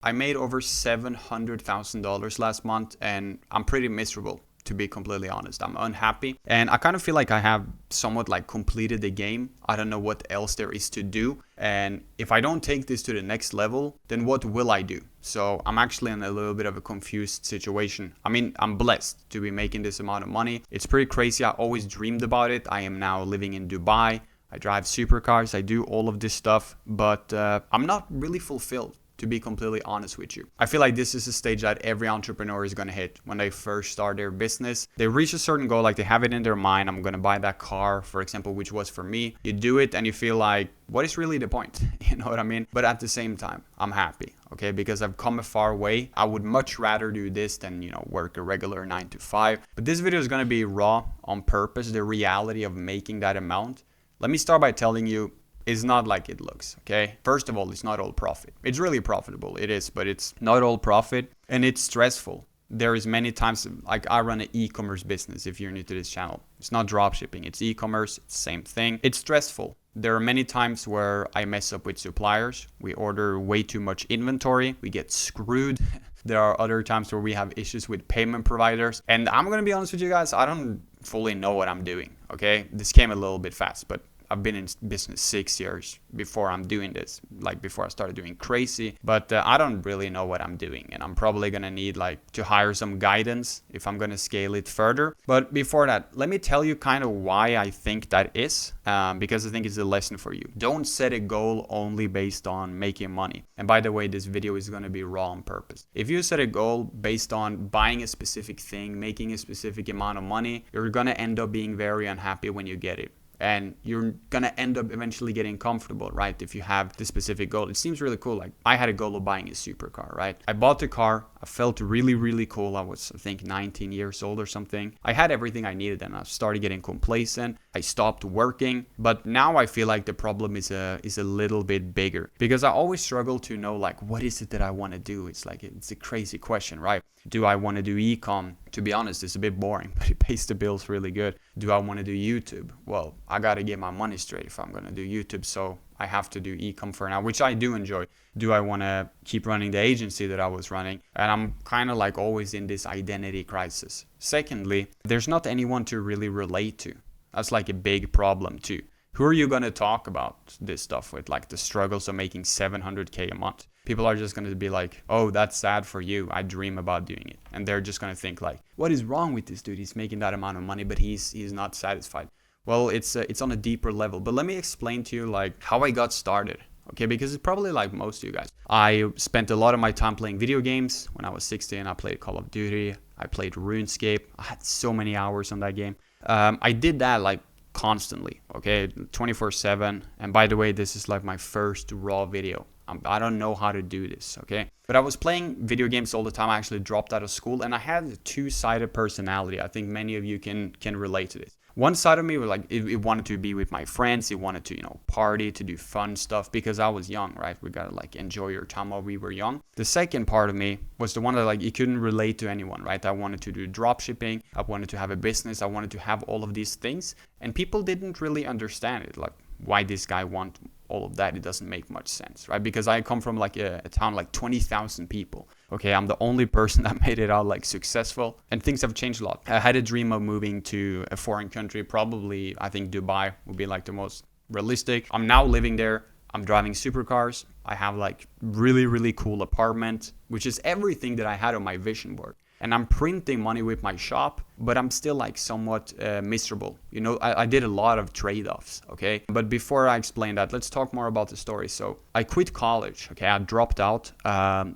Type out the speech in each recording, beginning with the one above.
I made over $700,000 last month, and I'm pretty miserable, to be completely honest. I'm unhappy, and I kind of feel like I have somewhat like completed the game. I don't know what else there is to do, and if I don't take this to the next level, then what will I do? So I'm actually in a little bit of a confused situation. I mean, I'm blessed to be making this amount of money. It's pretty crazy. I always dreamed about it. I am now living in Dubai. I drive supercars. I do all of this stuff, but I'm not really fulfilled, to be completely honest with you. I feel like this is a stage that every entrepreneur is going to hit when they first start their business. They reach a certain goal, like they have it in their mind, I'm going to buy that car, for example, which was for me. You do it and you feel like, what is really the point? You know what I mean? But at the same time, I'm happy, okay? Because I've come a far way. I would much rather do this than, work a regular 9 to 5. But this video is going to be raw on purpose, the reality of making that amount. Let me start by telling you, it's not like it looks, okay? First of all, it's not all profit. It's really profitable, it is, but it's not all profit, and it's stressful. There is many times, like I run an e-commerce business, if you're new to this channel. It's not dropshipping, it's e-commerce, it's the same thing. It's stressful. There are many times where I mess up with suppliers. We order way too much inventory, we get screwed. There are other times where we have issues with payment providers. And I'm gonna be honest with you guys, I don't fully know what I'm doing, okay? This came a little bit fast, but I've been in business 6 years before I'm doing this, like before I started doing crazy, but I don't really know what I'm doing, and I'm probably gonna need to hire some guidance if I'm gonna scale it further. But before that, let me tell you kind of why I think that is, because I think it's a lesson for you. Don't set a goal only based on making money. And by the way, this video is gonna be raw on purpose. If you set a goal based on buying a specific thing, making a specific amount of money, you're gonna end up being very unhappy when you get it. And you're gonna end up eventually getting comfortable, right? If you have this specific goal. It seems really cool. Like I had a goal of buying a supercar, right? I bought the car. I felt really, really cool. I was, I think, 19 years old or something. I had everything I needed and I started getting complacent. I stopped working. But now I feel like the problem is a little bit bigger, because I always struggle to know, like, what is it that I want to do? It's a crazy question, right? Do I want to do e-com? To be honest, it's a bit boring, but it pays the bills really good. Do I want to do YouTube? Well, I got to get my money straight if I'm going to do YouTube. So I have to do e-com for now, which I do enjoy. Do I want to keep running the agency that I was running? And I'm kind of like always in this identity crisis. Secondly, there's not anyone to really relate to. That's like a big problem too. Who are you going to talk about this stuff with? Like the struggles of making 700K a month. People are just going to be like, oh, that's sad for you. I dream about doing it. And they're just going to think like, what is wrong with this dude? He's making that amount of money, but he's not satisfied. Well, it's on a deeper level. But let me explain to you like how I got started. Okay, because it's probably like most of you guys. I spent a lot of my time playing video games. When I was 16, I played Call of Duty. I played RuneScape. I had so many hours on that game. I did that like constantly, okay, 24/7. And by the way, this is like my first raw video. I don't know how to do this, okay? But I was playing video games all the time. I actually dropped out of school, and I had a two-sided personality. I think many of you can relate to this. One side of me was like, it wanted to be with my friends. It wanted to, party, to do fun stuff, because I was young, right? We gotta like enjoy your time while we were young. The second part of me was the one that like, you couldn't relate to anyone, right? I wanted to do dropshipping. I wanted to have a business. I wanted to have all of these things, and people didn't really understand it. Like, why this guy want all of that? It doesn't make much sense, right? Because I come from like a town like 20,000 people. Okay, I'm the only person that made it out like successful, and things have changed a lot. I had a dream of moving to a foreign country. Probably, I think Dubai would be like the most realistic. I'm now living there. I'm driving supercars. I have like really, really cool apartment, which is everything that I had on my vision board. And I'm printing money with my shop, but I'm still like somewhat miserable. I did a lot of trade-offs, okay? But before I explain that, let's talk more about the story. So I quit college, okay? I dropped out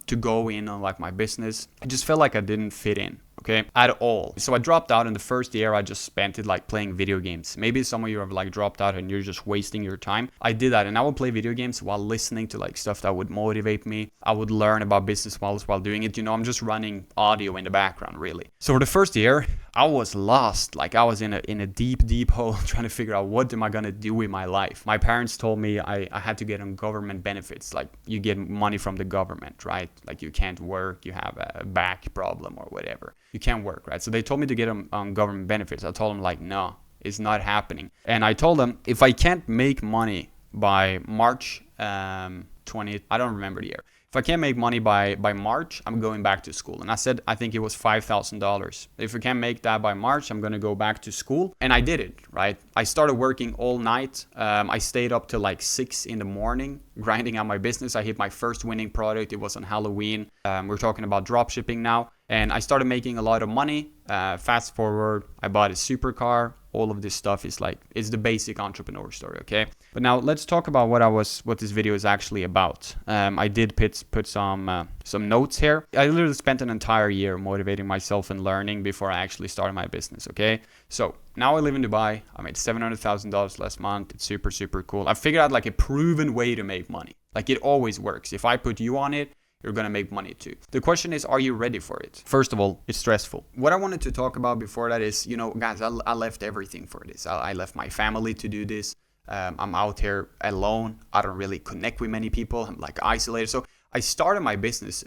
to go in on like my business. I just felt like I didn't fit in, okay, at all. So I dropped out. In the first year, I just spent it like playing video games. Maybe some of you have like dropped out and you're just wasting your time. I did that, and I would play video games while listening to like stuff that would motivate me. I would learn about business models while doing it. I'm just running audio in the background, really. So for the first year, I was lost. Like I was in a deep hole trying to figure out what am I gonna do with my life. My parents told me I had to get on government benefits. Like you get money from the government, right? Like you can't work, you have a back problem or whatever. You can't work, right? So they told me to get on government benefits. I told them like, no, it's not happening. And I told them if I can't make money by March 20th, I don't remember the year. If I can't make money by March, I'm going back to school. And I said, I think it was $5,000. If I can't make that by March, I'm going to go back to school. And I did it, right? I started working all night. I stayed up till like 6 in the morning, grinding on my business. I hit my first winning product. It was on Halloween. We're talking about dropshipping now. And I started making a lot of money. Fast forward, I bought a supercar. All of this stuff is like, it's the basic entrepreneur story, okay? But now let's talk about what this video is actually about. I did put some notes here. I literally spent an entire year motivating myself and learning before I actually started my business, okay? So now I live in Dubai. I made $700,000 last month. It's super, super cool. I figured out like a proven way to make money. Like it always works. If I put you on it, you're going to make money too. The question is, are you ready for it? First of all, it's stressful. What I wanted to talk about before that is, guys, I left everything for this. I left my family to do this. I'm out here alone. I don't really connect with many people. I'm like isolated. So I started my business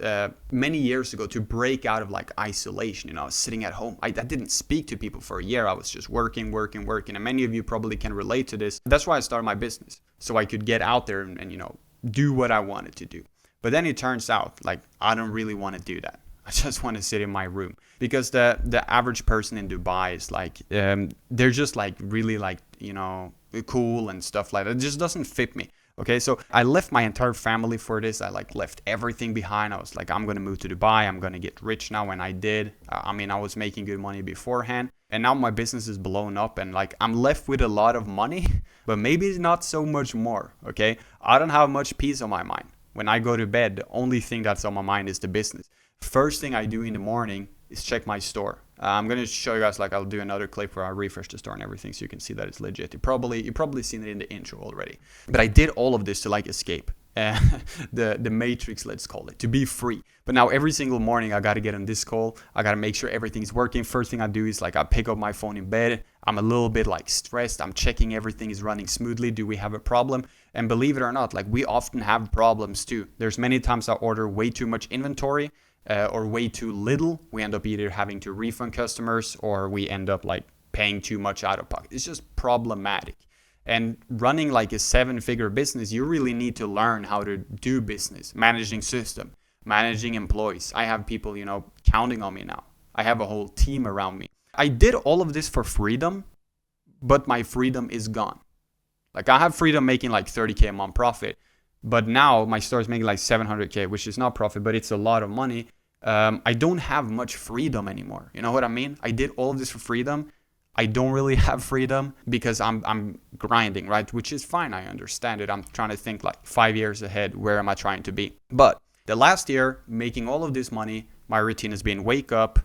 many years ago to break out of like isolation. I was sitting at home. I didn't speak to people for a year. I was just working. And many of you probably can relate to this. That's why I started my business. So I could get out there and do what I wanted to do. But then it turns out like I don't really want to do that. I just want to sit in my room because the average person in Dubai is like they're just like really like cool and stuff like that. It just doesn't fit me. Okay, so I left my entire family for this. I like left everything behind. I was like, I'm gonna move to Dubai. I'm gonna get rich now. And I did. I was making good money beforehand, and now my business is blown up, and like I'm left with a lot of money, but maybe not so much more. Okay, I don't have much peace on my mind. When I go to bed, the only thing that's on my mind is the business. First thing I do in the morning is check my store. I'm going to show you guys, like I'll do another clip where I refresh the store and everything so you can see that it's legit. You've probably seen it in the intro already. But I did all of this to like escape the matrix, let's call it, to be free. But now every single morning I got to get on this call. I got to make sure everything's working. First thing I do is like I pick up my phone in bed. I'm a little bit like stressed. I'm checking everything is running smoothly. Do we have a problem? And believe it or not, like we often have problems too. There's many times I order way too much inventory or way too little. We end up either having to refund customers or we end up like paying too much out of pocket. It's just problematic. And running like a 7-figure business, you really need to learn how to do business, managing system, managing employees. I have people, counting on me now. I have a whole team around me. I did all of this for freedom, but my freedom is gone. Like I have freedom making like 30K a month profit, but now my store is making like 700K, which is not profit, but it's a lot of money. I don't have much freedom anymore. You know what I mean? I did all of this for freedom. I don't really have freedom because I'm grinding, right? Which is fine. I understand it. I'm trying to think like 5 years ahead. Where am I trying to be? But the last year, making all of this money, my routine has been wake up,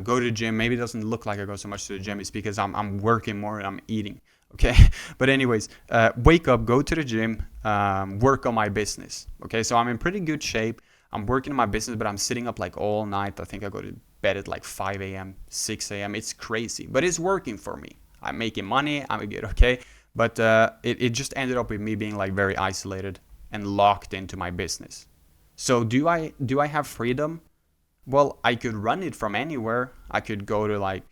go to the gym. Maybe it doesn't look like I go so much to the gym. It's because I'm working more and I'm eating. Okay. But anyways, wake up, go to the gym, work on my business. Okay. So I'm in pretty good shape. I'm working on my business, but I'm sitting up like all night. I think I go to bed at like 5 a.m., 6 a.m. It's crazy, but it's working for me. I'm making money. I'm good. Okay. But it just ended up with me being like very isolated and locked into my business. So do I have freedom? Well, I could run it from anywhere. I could go to like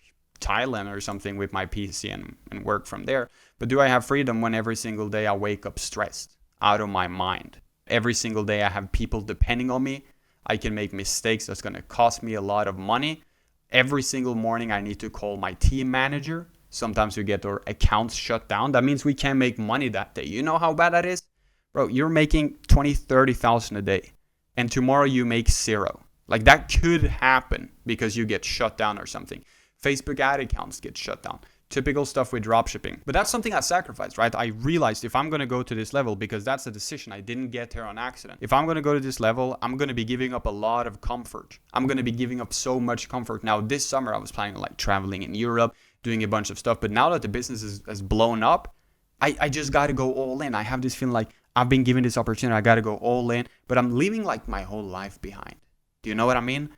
Thailand or something with my PC and work from there. But do I have freedom when every single day I wake up stressed, out of my mind? Every single day I have people depending on me. I can make mistakes that's going to cost me a lot of money. Every single morning I need to call my team manager. Sometimes we get our accounts shut down. That means we can't make money that day. You know how bad that is? Bro, you're making 20, 30,000 a day. And tomorrow you make 0. Like that could happen because you get shut down or something. Facebook ad accounts get shut down. Typical stuff with dropshipping. But that's something I sacrificed, right? I realized if I'm going to go to this level, because that's a decision, I didn't get here on accident. If I'm going to go to this level, I'm going to be giving up a lot of comfort. I'm going to be giving up so much comfort. Now, this summer, I was planning on like traveling in Europe, doing a bunch of stuff. But now that the business has blown up, I just got to go all in. I have this feeling like I've been given this opportunity. I got to go all in. But I'm leaving like my whole life behind. Do you know what I mean?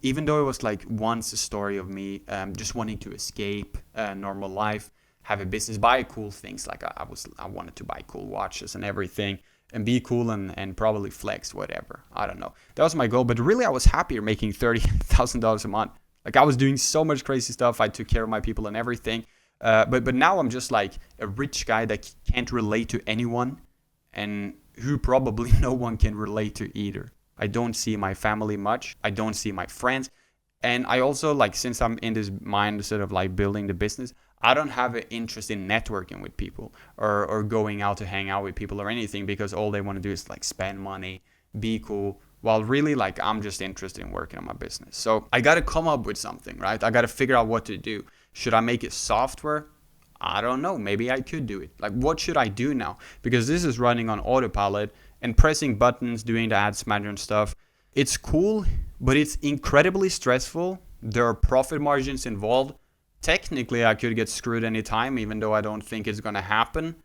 Even though it was like once a story of me just wanting to escape normal life, have a business, buy cool things. Like I wanted to buy cool watches and everything and be cool and probably flex, whatever. I don't know. That was my goal. But really, I was happier making $30,000 a month. Like I was doing so much crazy stuff. I took care of my people and everything. But now I'm just like a rich guy that can't relate to anyone and who probably no one can relate to either. I don't see my family much. I don't see my friends. And I also, like, since I'm in this mindset of like building the business, I don't have an interest in networking with people or going out to hang out with people or anything, because all they want to do is like spend money, be cool. While really, like, I'm just interested in working on my business. So I got to come up with something, right? I got to figure out what to do. Should I make it software? I don't know. Maybe I could do it. Like, what should I do now? Because this is running on autopilot and pressing buttons, doing the ads manager and stuff. It's cool, but it's incredibly stressful. There are profit margins involved. Technically, I could get screwed anytime, even though I don't think it's going to happen.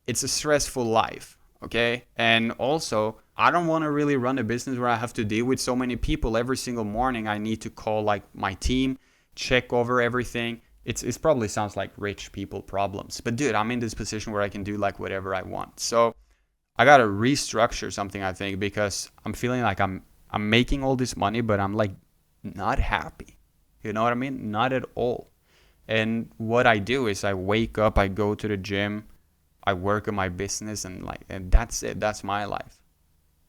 It's a stressful life, okay? And also, I don't want to really run a business where I have to deal with so many people every single morning. I need to call like my team, check over everything. It probably sounds like rich people problems. But dude, I'm in this position where I can do like whatever I want. So I got to restructure something, I think, because I'm feeling like I'm making all this money, but I'm like not happy. You know what I mean? Not at all. And what I do is I wake up, I go to the gym, I work on my business, and that's it. That's my life.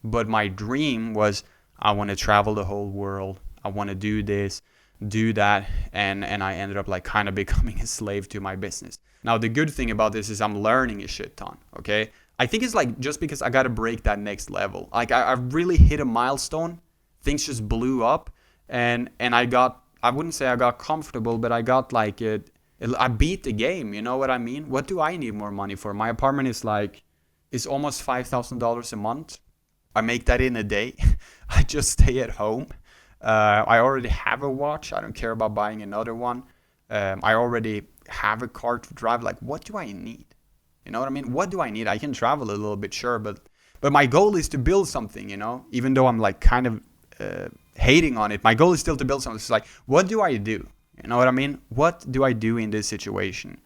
But my dream was I want to travel the whole world. I want to do this, do that, and I ended up like kind of becoming a slave to my business. Now the good thing about this is I'm learning a shit ton, okay? I think it's like just because I got to break that next level. Like I really hit a milestone. Things just blew up, and I wouldn't say I got comfortable, but I got like I beat the game. You know what I mean? What do I need more money for? My apartment is almost $5,000 a month. I make that in a day. I just stay at home. I already have a watch. I don't care about buying another one. I already have a car to drive. Like, what do I need? You know what I mean? What do I need? I can travel a little bit, sure, but my goal is to build something, you know? Even though I'm like kind of hating on it, my goal is still to build something. It's like, what do I do? You know what I mean? What do I do in this situation?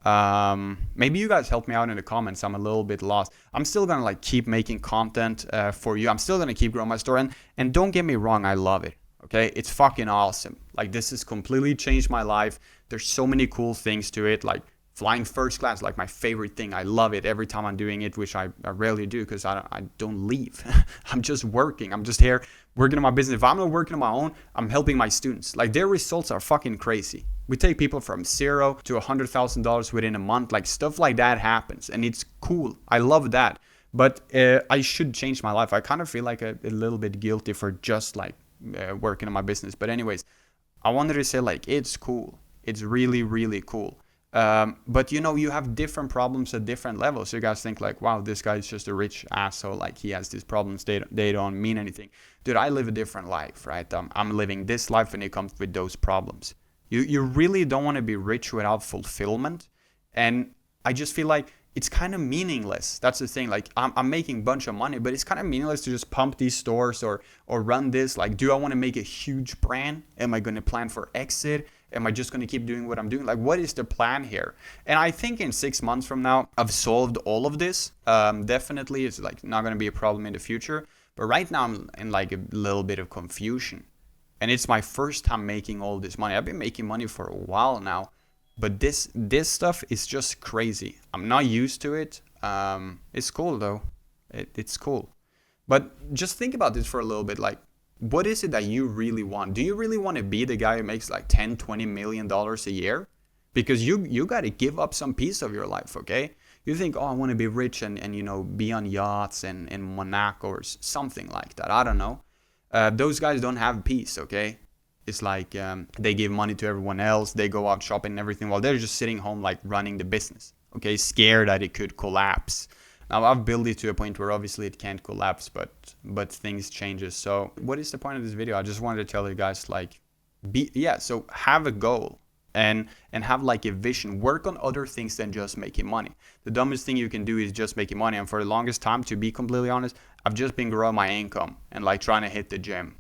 Maybe you guys help me out in the comments. I'm a little bit lost. I'm still gonna like keep making content for you. I'm still gonna keep growing my store, and don't get me wrong, I love it. Okay, it's fucking awesome. Like, this has completely changed my life. There's so many cool things to it, like flying first class, like my favorite thing. I love it every time I'm doing it, which I rarely do because I don't leave. I'm just working. I'm just here working on my business. If I'm not working on my own, I'm helping my students. Like, their results are fucking crazy. We take people from $0 to $100,000 within a month. Like, stuff like that happens, and it's cool. I love that. But I should change my life. I kind of feel like a little bit guilty for just like working on my business. But anyways, I wanted to say, like, it's cool. It's really, really cool. But you know, you have different problems at different levels. So you guys think like, wow, this guy's just a rich asshole. Like, he has these problems. They don't mean anything. Dude, I live a different life, right? I'm living this life when it comes with those problems. You really don't want to be rich without fulfillment. And I just feel like it's kind of meaningless. That's the thing. Like, I'm making a bunch of money, but it's kind of meaningless to just pump these stores or run this. Like, do I want to make a huge brand? Am I going to plan for exit? Am I just going to keep doing what I'm doing? Like, what is the plan here? And I think in 6 months from now, I've solved all of this. Definitely, it's like not going to be a problem in the future. But right now, I'm in like a little bit of confusion. And it's my first time making all this money. I've been making money for a while now. But this stuff is just crazy. I'm not used to it. It's cool, though. It's cool. But just think about this for a little bit. Like, what is it that you really want? Do you really want to be the guy who makes like $10-20 million a year? Because you got to give up some piece of your life, okay? You think, oh, I want to be rich and you know, be on yachts and in Monaco or something like that. I don't know. Those guys don't have peace, okay? It's like they give money to everyone else. They go out shopping and everything while they're just sitting home like running the business, okay? Scared that it could collapse. Now, I've built it to a point where obviously it can't collapse, but things changes. So what is the point of this video? I just wanted to tell you guys, like, so have a goal and have like a vision. Work on other things than just making money. The dumbest thing you can do is just making money. And for the longest time, to be completely honest, I've just been growing my income and like trying to hit the gym.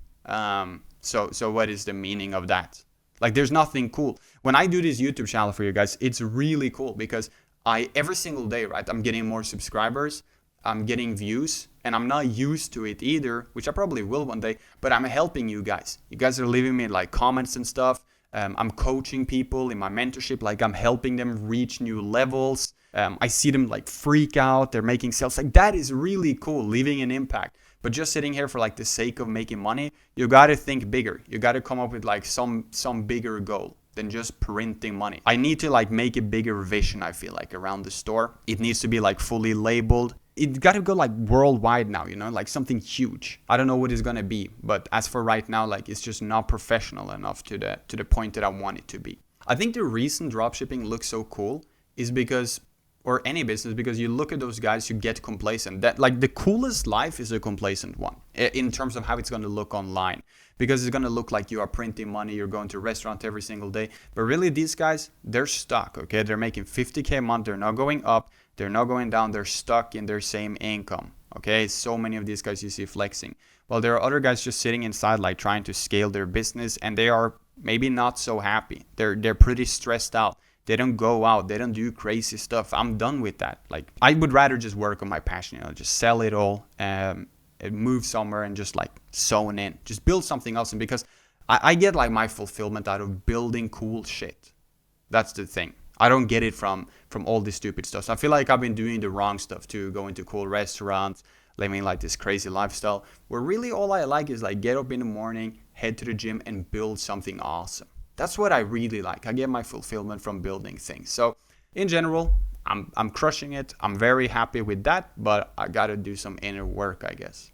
So what is the meaning of that? Like, there's nothing cool. When I do this YouTube channel for you guys, it's really cool because every single day, right, I'm getting more subscribers, I'm getting views, and I'm not used to it either, which I probably will one day, but I'm helping you guys. You guys are leaving me like comments and stuff. I'm coaching people in my mentorship, like I'm helping them reach new levels. I see them like freak out, they're making sales. Like, that is really cool, leaving an impact. But just sitting here for like the sake of making money, you got to think bigger. You got to come up with like some bigger goal than just printing money. I need to like make a bigger vision, I feel like, around the store. It needs to be like fully labeled. It got to go like worldwide now, you know, like something huge. I don't know what it's going to be, but as for right now, like it's just not professional enough to the point that I want it to be. I think the reason dropshipping looks so cool is because, or any business, because you look at those guys who get complacent. That like the coolest life is a complacent one in terms of how it's going to look online, because it's going to look like you are printing money, you're going to a restaurant every single day. But really these guys, they're stuck, okay? They're making 50K a month. They're not going up. They're not going down. They're stuck in their same income, okay? So many of these guys you see flexing. Well, there are other guys just sitting inside like trying to scale their business, and they are maybe not so happy. They're pretty stressed out. They don't go out. They don't do crazy stuff. I'm done with that. Like, I would rather just work on my passion, you know, just sell it all, move somewhere and just like zone in, just build something else. And because I get like my fulfillment out of building cool shit. That's the thing. I don't get it from all this stupid stuff. So I feel like I've been doing the wrong stuff too, going to cool restaurants, living like this crazy lifestyle, where really all I like is like get up in the morning, head to the gym and build something awesome. That's what I really like. I get my fulfillment from building things. So in general, I'm crushing it. I'm very happy with that, but I got to do some inner work, I guess.